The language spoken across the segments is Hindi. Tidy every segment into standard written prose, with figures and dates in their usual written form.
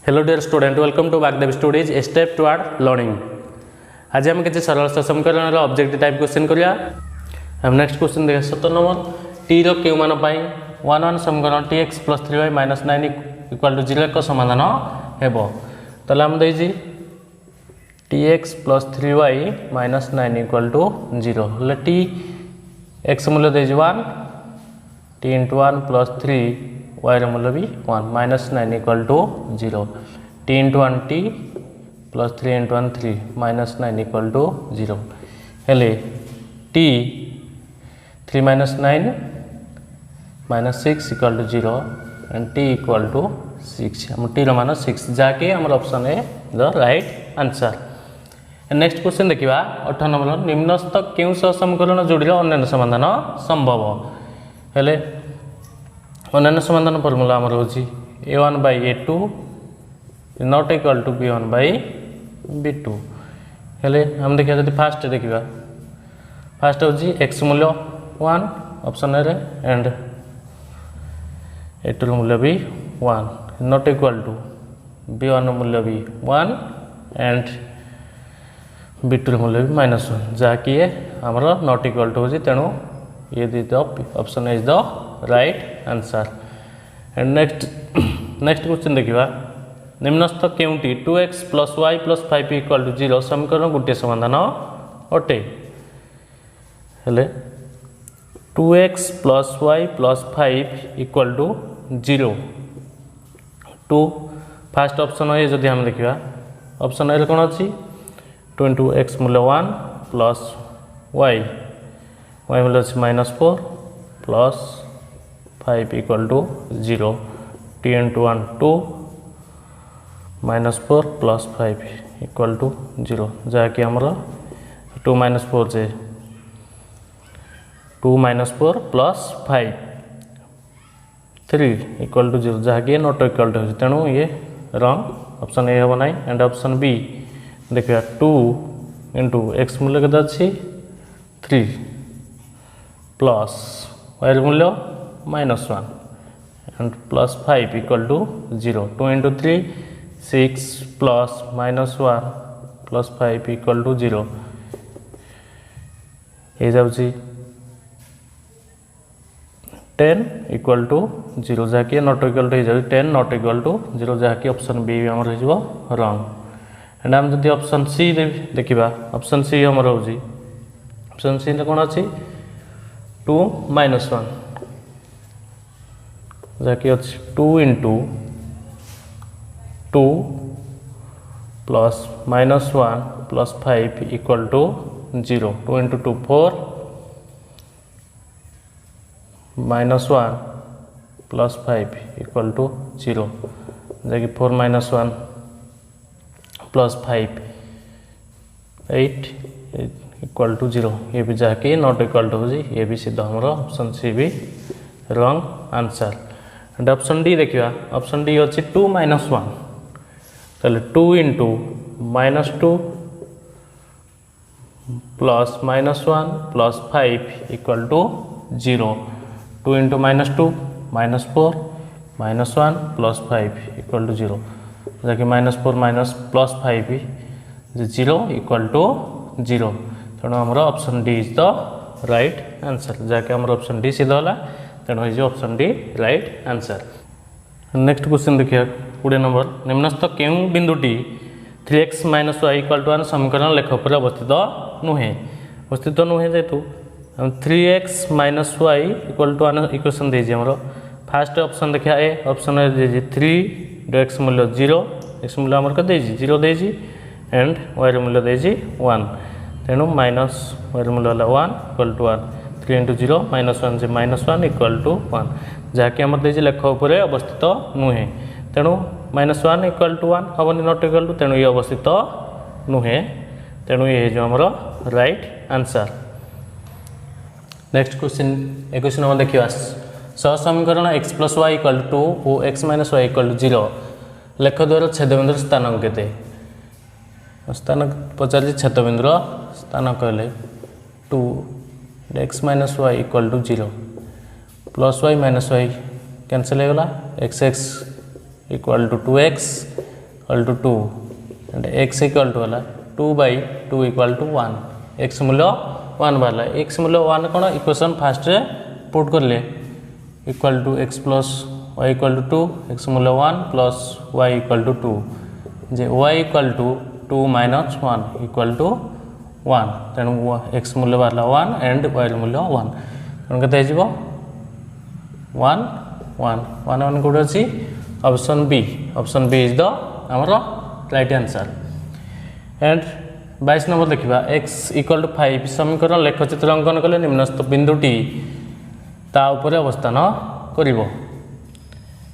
Hello dear student, welcome to Vagdev studies a step toward learning. आज हम किसी सरल समीकरण ऑब्जेक्टिव टाइप क्वेश्चन करिया। हम नेक्स्ट क्वेश्चन देखा 17 नंबर टी रो क्यू मान पाई 1 1 समीकरण tx + 3y - 9 = 0 एक समाधान हेबो। तले हम देजी tx + 3y - 9 = 0 ले t x मूल्य देजी 1 t * 1 + 3 y ର मूल्य भी 1 - 9 = 0 t * 1 t + 3 * 1 3 - 9 = 0 हेले t 3 - 9 - 6 = 0 and t = 6 हम t ର मान 6 जाके हमर option A the right answer. Next question देखिबा 18 नंबर निम्नस्थ केउ समीकरण जोड़िले अन्य समाधान संभव हेले अन्य समाधान फॉर्मूला हमर होची a1/a2 not equal to b1/b2 हेले हम देखिया जदि फास्ट देखिबा फास्ट होची x मूल्य 1 ऑप्शन रे एंड a2 मूल्य भी 1 नॉट इक्वल टू b1 मूल्य भी 1 एंड b2 मूल्य भी -1 जाकी हमर नॉट इक्वल टू होची तेनु ये the option is the right answer. And next question देखिबा निम्नस्थ केउटी 2x + y + 5 = 0 समीकरण गोटे समाधान अटे हेले 2x + y + 5 = 0 2 first option A जदि हम देखिबा ऑप्शन ए कोन अछि 2 * x मूल्य 1 + y मूल्य अछि -4 + 5 = 0 t * 1 2 -4 + 5 = 0 जाकि हमर 2 - 4 जे 2 - 4 + 5 3 = 0 जाकि नॉट इक्वल टू तेणु ये रॉन्ग ऑप्शन ए हो नाही। एंड ऑप्शन बी देखिया 2 * x मूल्य केते अछि 3 प्लस y मूल्य -1 and +5 = 0 2 * 3 6 plus -1 plus 5 = 0 हे जाउची 10 = 0 जाके नॉट इक्वल टू हे जाउ 10 नॉट इक्वल टू 0 जाके ऑप्शन बी हमर हे जबो रॉन्ग। एंड हम जदि ऑप्शन सी देखिबा ऑप्शन सी हमर होजी ऑप्शन सी रे कोन अछि 2 - 1 जाके अछि 2 * 2 plus -1 plus 5 = 0 2 * 2 4 -1 plus 5 = 0 जाके 4 - 1 plus 5 8 = 0 ये भी जाके नॉट इक्वल टू होजी ये भी सीधा हमरो ऑप्शन सी भी wrong answer. And option D देखिबा ऑप्शन डी अछि 2 - 1 तले 2 * -2 plus -1 plus 5 = 0 2 * -2 -4 -1 plus 5 = 0 जाके -4 plus 5 0 = 0 तेणु हमर option D is the right answer जाके हमर ऑप्शन डी सीधा होला तेणु हे जो option D right answer. Next question देखिया 20 नंबर निम्नस्थ केउ बिंदुटी 3x - y = 1 समीकरण लेख पर अवस्थित नुहे जेतु हम 3x - y = 1 इक्वेशन दे जे हमरो फर्स्ट ऑप्शन देखिया A option A they J 3 x मूल्य 0 x मूल्य हमर के दे जे 0 दे जे एंड y र मूल्य दे जे 1 तेणु माइनस y मूल्य होला 1 = 1 3 * 0 -1 जे -1 = 1 जाके हमर देजे लेख ऊपर अवस्थित नुहे तेणु -1 = 1 हबनी नॉट इक्वल टू तेणु ये अवस्थित नुहे तेणु ये जो हमर right answer. Next question 21 number देखिबा सह समीकरण x + y = 2 और x - y = 0 लेख द्वारा छेदबिंदु स्थान केते स्थान पचार छेदबिंदु स्थान कहले 2 x - y = 0 plus y - y cancel हो गला x = 2x equal to 2 and x equal to है 2/2 इक्वल टू 1 x मूल्य 1 बाहर x मूल्य 1 कौन इक्वेशन फास्ट रे पुट कर ले equal to x plus y equal to 2 x मूल्य 1 प्लस y इक्वल टू 2 जे y equal to 2 minus 1 equal to 1 तेणु x मूल्य बाहर 1 एंड y मूल्य 1 तेणु केते हो 1 1 1 1 कोड अछि ऑप्शन बी इज द आमर राइट आंसर एंड 22 नंबर देखा x इक्वल टू 5 समीकरण लेखचित्र अंकन कले निम्नस्थ बिंदुटी ता उपरे अवस्थान करिवो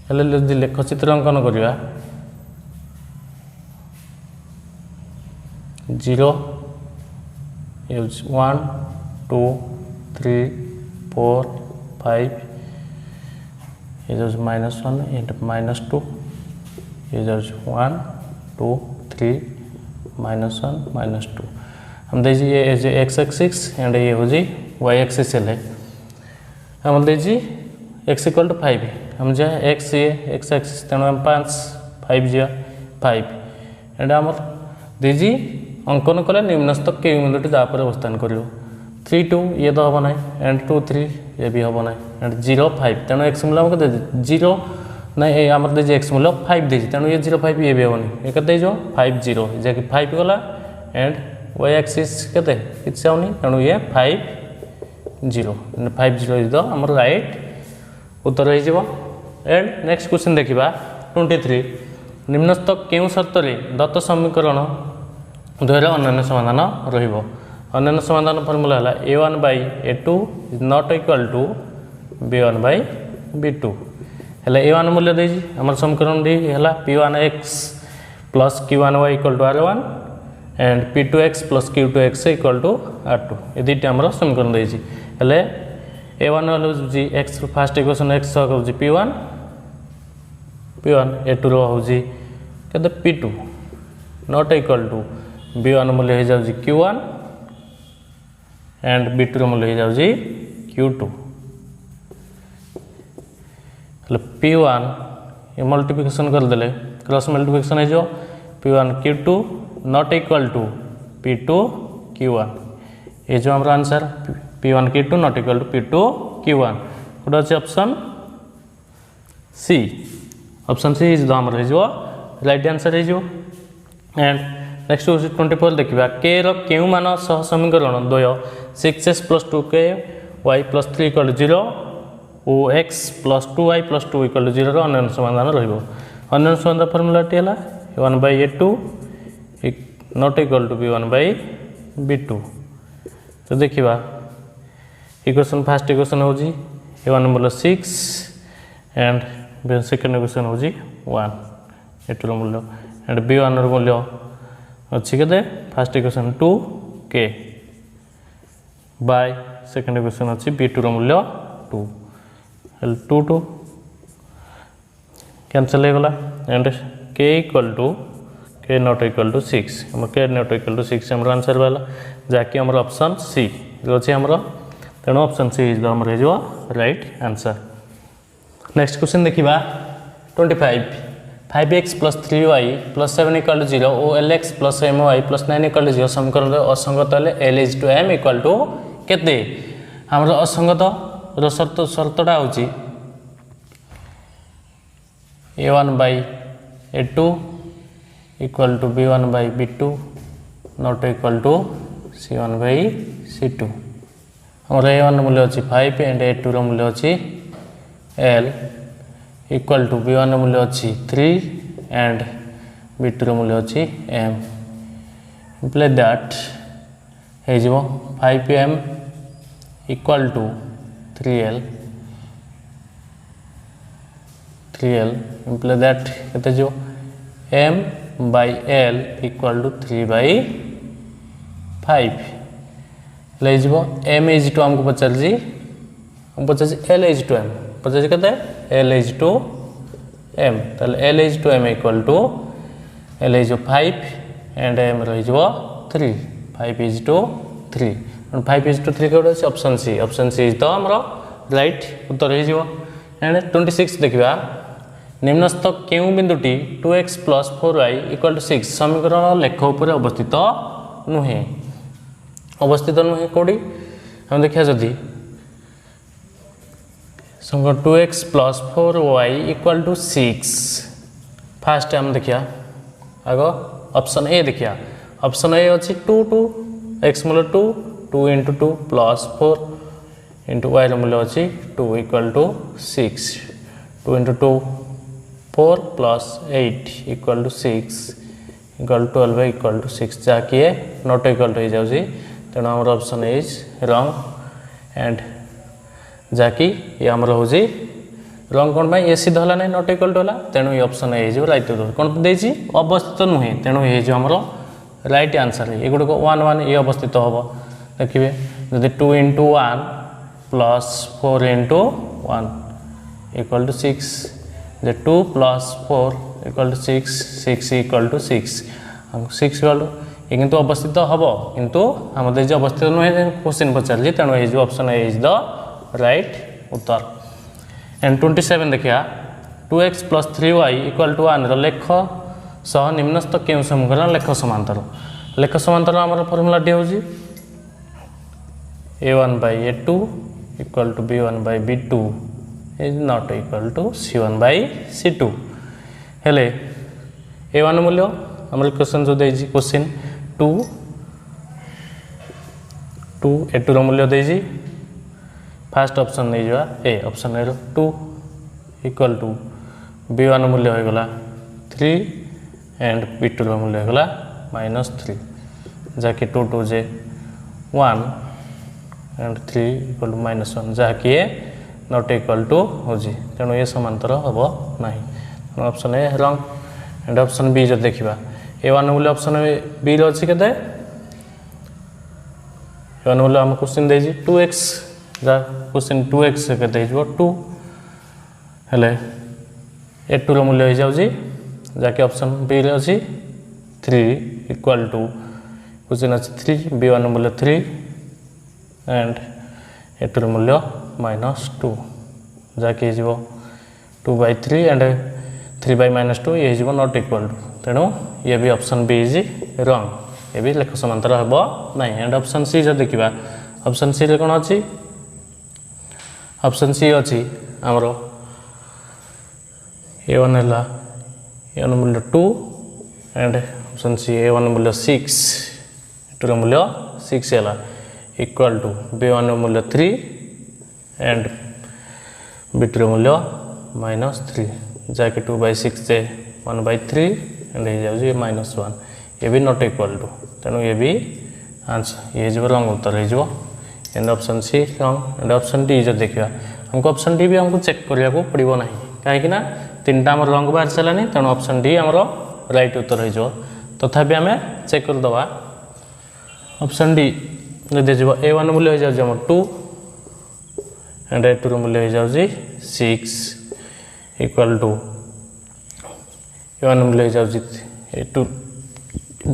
हेले जदि लेखचित्र अंकन करिवा 0 यूज 1 2 3 4 5 is -1 and -2 is 1 2 3 -1 -2 हम दे ये x एक्सिस एंड ये हो जी y एक्सिस है हम दे x इक्वल टू 5 हम जा x ये x एक्सिस तेणु हम 5 5 जा 5 एंड हम दे अंकन कले निम्नस्थ के बिंदुटी तापर अवस्थान करियो 3 2 ये तो हम ना एंड 2 3 ये भी हम ना एंड 0 5 तेणु x मूल्य हमको दे 0 नहीं आम दे x मूल्य 5 दे तेणु ये 0 5 ये भी हेनी ये के 5 0 जैक 5 गला एंड y एक्सिस के किसी आनी तेणु ये 5 0 5 0 इज द आमर राइट उत्तर हो एंड नेक्स्ट क्वेश्चन देखा 23 निम्नस्थ क्यों शर्त दत्त समीकरण द्वयर अन्य समाधान रहिबो अन्य समाधान फर्मूला है a1/a2 is not equal to b1/b2 हेले a1 मूल्य दे आम समीकरण दी है p1x plus q1y equal to r1 and p2x plus q2x equal to r2 ये दुईटा आम समीकरण दे हेले a1 हूँ x फास्ट इक्वेशन x हूँ p1 a2 हूँ के p2 not equal to b1 मूल्य हो जाऊँ q1 एंड b2 मूल्य हो जाऊँ q2 p1 ये मल्टीप्लिकेशन करदे क्रॉस मल्टीप्लिकेशन हो p1 q2 not equal to p2 q1 ये जो हमारा answer p1 q2 not equal to p2 q1 गोटे अच्छे ऑप्शन सी इज द आमर हो राइट आंसर हो एंड नेक्स्ट 24 देखा के क्यों मान सह समीकरण द्वय 6x plus 2k y plus 3 equal 0 और x plus 2y plus 2 equal 0 अन्य समाधान रहा समाधान फर्मूलाटी है 1/a2 not equal to b1/b2 तो देखा इक्वेशन फास्ट इक्वेशन हूँ a1 मूल्य 6 एंड सेकेंड इक्वेशन हूँ 1 a2 मूल्य एंड b1 मूल्य अच्छी के first equation 2k by second equation अच्छी b2 मूल्य 2 2 2 कैंसल हो गला and k equal to k not equal to 6 हम k नॉट इक्वल टू 6 हमर आंसर वाला जाकि हमर ऑप्शन सी अच्छे हमर तेणु ऑप्शन सी इज द हमर हो राइट आंसर नेक्स्ट क्वेश्चन देखा 25 5x plus 3y plus 7 equal to 0 और lx plus my plus 9 equal to 0 समीकरण असंगत हेल्ले l is to m equal to केते हमर असंगत शर्तटा हूँ a1/a2 equal to b1/b2 not equal to c1/c2 हमर a1 मूल्य अच्छी 5 एंड a2 मूल्य अच्छी l इक्वल टू b1 मूल्य अच्छी 3 एंड b2 मूल्य अच्छी m इम्प्लाई दैट हो 5m equal to 3l imply that केते जो m/l इक्वल टू 3/5 ले m इज टू हमको पचार l इज टू m पचार के l is to m l is to m equal to l is 5 and m रही 3 5 इज टू 3 5 इज टू 3 के ऑप्शन सी इज तो आमर राइट उत्तर हो एंड 26 देखा निम्नस्थ केउं बिंदुटी 2x + 4y = 6 समीकरण लेख उपर अवस्थित नुहे कौटी हम देखिए जदि 2x + 4y = 6 फास्ट हम देखिया आग ऑप्शन ए देखिया ऑप्शन ए अच्छी 2 x मूल्य 2 × 2 + 4 × y मूल्य अच्छी 2 = 6 2 × 2 4 + 8 = 6 = 12 = 6 जहाँकि नॉट इक्वल टू हो जाऊँगी तेणु आम ऑप्शन इज रॉन्ग एंड जहाँकि ये आमर हूँ रंग कौन ये सीधा है नॉट इक्वल टू है तेणु ये ऑप्शन ए हो रईट कौन देती अवस्थित नुहे तेणु ये आमर राइट आंसर ये गुड़क 1 1 ये अवस्थित हम देखिए जब 2 × 1 + 4 × 1 = 6 जे 2 + 4 = 6 6 = 6 6 ये किंतु अवस्थित हम किंतु आम देती अवस्थित नुहे क्वेश्चन पचार तेणु ये option A is the right Uttar and 27 देखिया 2x + 3y = 1 लेख सह निम्नस्थ केउं समीकरण लेख समांतर आमर फर्मूलाटी हूँ a1/a2 = b1/b2 is not equal to c1/c2 हेले a1 मूल्य आम क्वेश्चन जो देजी क्वेश्चन 2 a2 मूल्य देजी फास्ट ऑप्शन नहीं जा ए ऑप्शन ए 2 = b1 मूल्य होगला 3 एंड b2 मूल्य होगला -3 जहाँकि 2 2 जे 1 एंड 3 = -1 जहाँकि नॉट इक्वल टू हो तेणु ये समांतर हम ना option A wrong and option B जो देखा a1 मूल्य ऑप्शन बी अच्छी के a1 मूल्य आम क्वेश्चन देजी 2x जहाँ क्वेश्चन 2x के 2 हेले a2 मूल्य हो जाऊँगी जहाँकि ऑप्शन बी अच्छी 3 = क्वेश्चन अच्छी 3 b1 मूल्य 3 एंड a2 मूल्य -2 जहाँकि 2/3 एंड 3/-2 ये नॉट इक्वल टू तेणु ये भी ऑप्शन बी इज रॉन्ग ये भी लेख समांतर हम ना एंड ऑप्शन सी जो देखा ऑप्शन सी कौन अच्छी ऑप्शन सी अच्छी आमर a1 है a1 मूल्य 2 एंड ऑप्शन सी a1 मूल्य 6 a2 मूल्य 6 है इक्वल टू b1 मूल्य 3 एंड b2 मूल्य -3 जहाँकि 2/6 से 1/3 एंड हो जाऊँगी -1 ये भी नॉट इक्वल टू तेणु ये भी आंसर ये रंग उत्तर हो एंड ऑप्शन सी रंग एंड ऑप्शन डी जो देखा हमको ऑप्शन डी भी हमको चेक करने को पड़ो ना कहीं 3टा आम रंग बाहर सारानी तेणु ऑप्शन डी आमर राइट उत्तर हो तथापि आम चेक करदे ऑप्शन डी जदि a1 मूल्य हो जाऊँ 2 एंड a2 मूल्य हो जाऊँ 6 = a1 मूल्य हो जाऊँ a2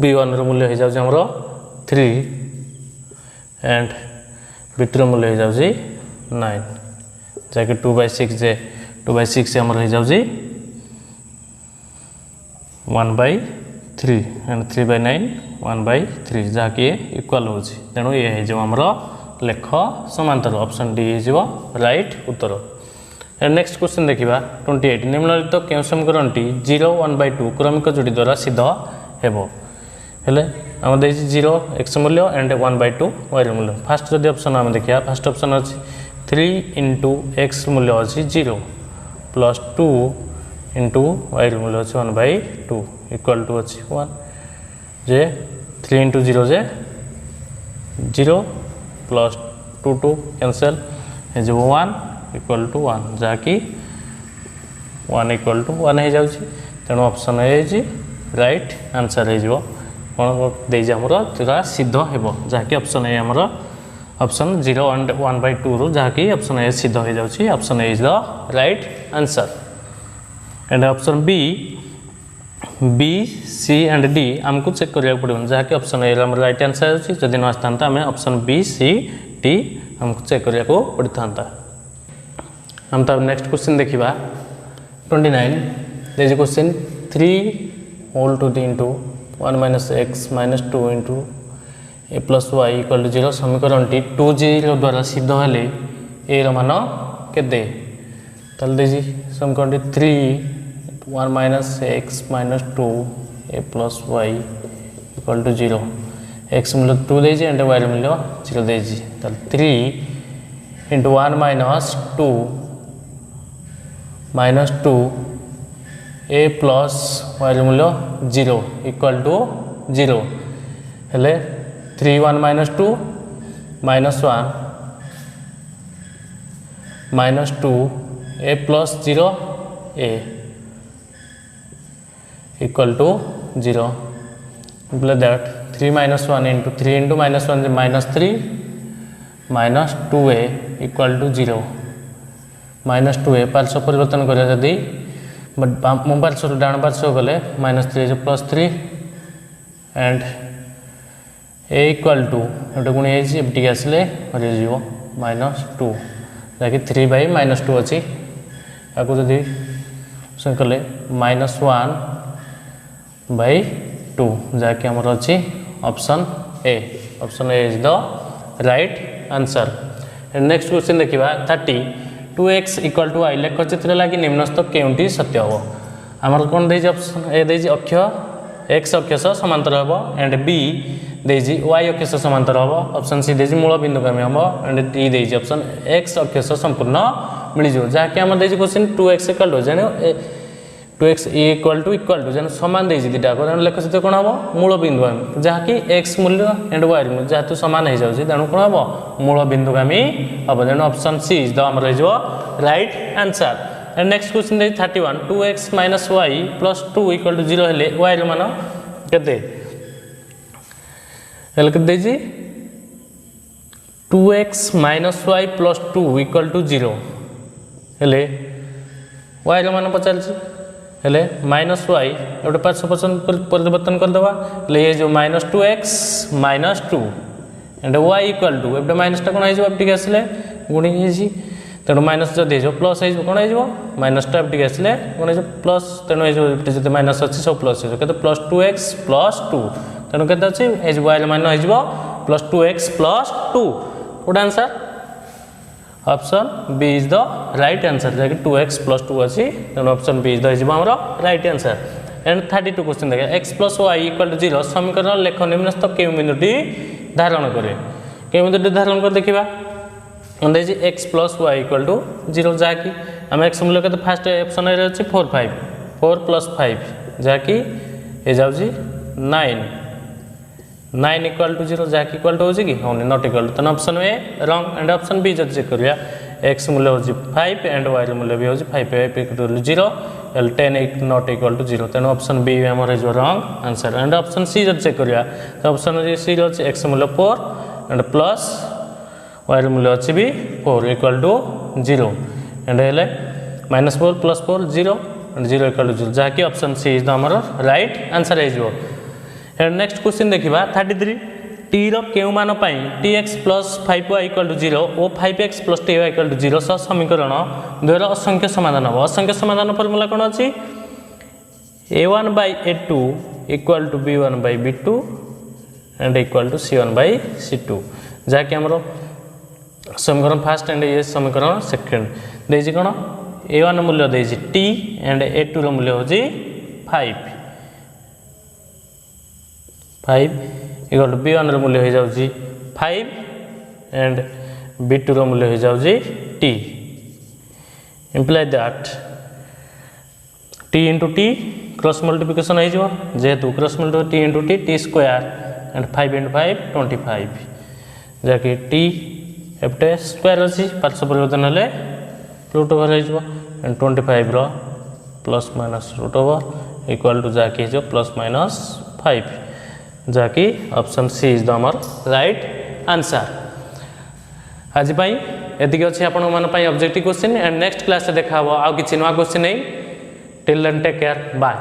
b1 मूल्य हो जाऊँ 3 एंड b2 मूल्य हो जाऊँ 9 जहाँकि 2/6 जे 2/6 से आमर हो जाऊँ 1/3 एंड 3/9 1/3 जहाँकि इक्वल हो तेणु ये हो आमर लेख समांतर ऑप्शन डी हो right Uttar and next question देखा 28 निम्नलिखित केउं समीकरणटी 0 1/2 क्रमिक जोड़ी द्वारा सिद्ध हेले आम दे 0 x मूल्य एंड 1/2 y मूल्य फास्ट जदि ऑप्शन आम देखिए फास्ट ऑप्शन अच्छी 3 × x मूल्य अच्छी 0 + 2 × y मूल्य अच्छी 1/2 = अच्छी 1 जे 3 × 0 जे 0 + 2 2 कैंसल जो 1 = 1 जहाँकि 1 = 1 हो जाऊँगी तेणु ऑप्शन ए राइट आंसर हो कौन देर सिद्ध हो जहाँकि ऑप्शन ए आमर ऑप्शन 0 एंड 1/2 रू जहाँकि ऑप्शन ए सिद्ध हो जाऊँगी option A is the right answer and option B C and D आमको चेक करिया पड़ो जहाँकि ऑप्शन ए राइट आंसर अच्छी जदि न आसता आम ऑप्शन बी सी डी आमको चेक करिया पड़ी था हम तब नेक्स्ट क्वेश्चन देखा 29 there is a question 3 whole to the into 1 minus x minus 2 into a plus y equal to 0 समीकरण टी 2 द्वारा सिद्ध हेले a मान केते तल देजी समीकरण T 3 1 minus x minus 2 a plus y equal to 0 x मूल्य 2 देजी एंड y मूल्य 0 देजी तल 3 into 1 minus 2 minus 2 a plus y मूल्य 0 equal to 0 हेले 3 1 minus 2 minus 1 minus 2 a plus 0 a equal to 0 like that 3 minus 1 into 3 into minus 1 is minus 3 minus 2a equal to 0 minus 2a पार्श्व परिवर्तन करें जदि मो पार्श्व डाण पार्श्व गले minus 3 is plus 3 and a equal to एटा गुणी है एमटी आसले हरि जीवो -2 जाकि 3 by -2 अछि आको जदि से कले -1 by 2 जाकि हमर अछि option A is the right answer. And next question देखिबा 30 2x equal to y लेख चित्र लागि निम्नस्थ केउंटी सत्य हो हमर कोन देजी ऑप्शन ए देजी अक्ष x अक्ष सह समांतर हबो एंड b देजी y अक्ष सह समांतर हबो ऑप्शन सी देजी मूल बिंदुगामी हबो एंड d देजी ऑप्शन x अक्ष सह संपूर्ण मिली जो जाके हमर देजी क्वेश्चन 2x इक्वल टू जाने 2x इक्वल टू जाने समान देजी दिटा को लेख चित्र कोन हबो मूल बिंदुगामी जाकी x मूल्य एंड y मूल्य जेतु समान हे जाउची तेनु कोन हबो मूल बिंदुगामी हबो जेन ऑप्शन सी इज द हमर जो right answer. And next question they 31 2x minus y plus 2 equal to 0 हेले y रो मान केते हेले के देजी 2x minus y plus 2 equal to 0 हेले y रो मान पचाल हेले माइनस y एटा पार्श्व परिवर्तन कर देबा ले ये जो -2x -2 and y equal to Etah minus टा कोन आइ जो एप्टी आसले गुणी हे तेणु माइनस जदि हो प्लस हो कौन हो माइनस टा टी आसले कौन हो प्लस तेणु जो माइनस अच्छी सब प्लस हो प्लस 2x प्लस 2 तेणु के अच्छी वायर मान हो प्लस 2x प्लस 2 कौट answer option B is the right answer जैसे 2x प्लस 2 अच्छी तेणु ऑप्शन बी इज द आमर राइट आंसर। एंड 32 क्वेश्चन देखिए x plus y equal to 0 समीकरण लेख निम्नस्थ केउ बिंदुटी धारण करे केउ बिंदुटी धारण कर देखिबा x plus y equal to 0 जाकि आम x मूल्य के फास्ट ऑप्शन रे अछि 4 5 4 प्लस 5 जाकि ए जाउची 9 इक्वल टू 0 जाकि इक्वल टू होची कि होनी नॉट इक्वल टू तन option A wrong and option B जज चेक करिया x मूल्य होची 5 एंड y मूल्य भी होची 5 equal to 0 L 10 not equal to 0 तन ऑप्शन बी हमर is wrong answer. And option C जज चेक करिया तो ऑप्शन सी होची x मूल्य 4 एंड प्लस y मूल्य अच्छी भी 4 इक्वल टू 0 एंड हेले -4 प्लस 4 0 एंड 0 इक्वल टू 0 जहाँकि ऑप्शन सी इज द हमर राइट आंसर हो। एंड नेक्स्ट क्वेश्चन देखिबा 33 t रो केउ मान पई tx plus 5y equal to 0 और 5x plus ty equal to 0 सह समीकरण द्वयर असंख्य समाधान हो असंख्य समाधान फार्मूला कोन अछि a1 by a2 equal to b1 by b2 and equal to c1 by c2 जहाँकि हमरो समीकरण फर्स्ट एंड ये समीकरण सेकंड देजी कोन a1 मूल्य देजी t एंड a2 रो मूल्य होजी 5 इक्वल टू b1 रो मूल्य हो जाउजी 5 एंड b2 रो मूल्य हो जाउजी t imply that t into t cross multiplication हो जो जेतु cross multiplication t into t t square and 5 into 5 25 जाके t एपटे स्क्वायर अच्छी पार्श्व परिवर्तन हेले रूट ओवर हो एंड 25 रो plus minus root over equal to जाके जो प्लस माइनस 5 जाकि ऑप्शन सी इज द हमर राइट आंसर। आज पाई एतिक अछि आपण मन पाई objective question and next class से देखा आ किछि नवा क्वेश्चन नै till then take care bye.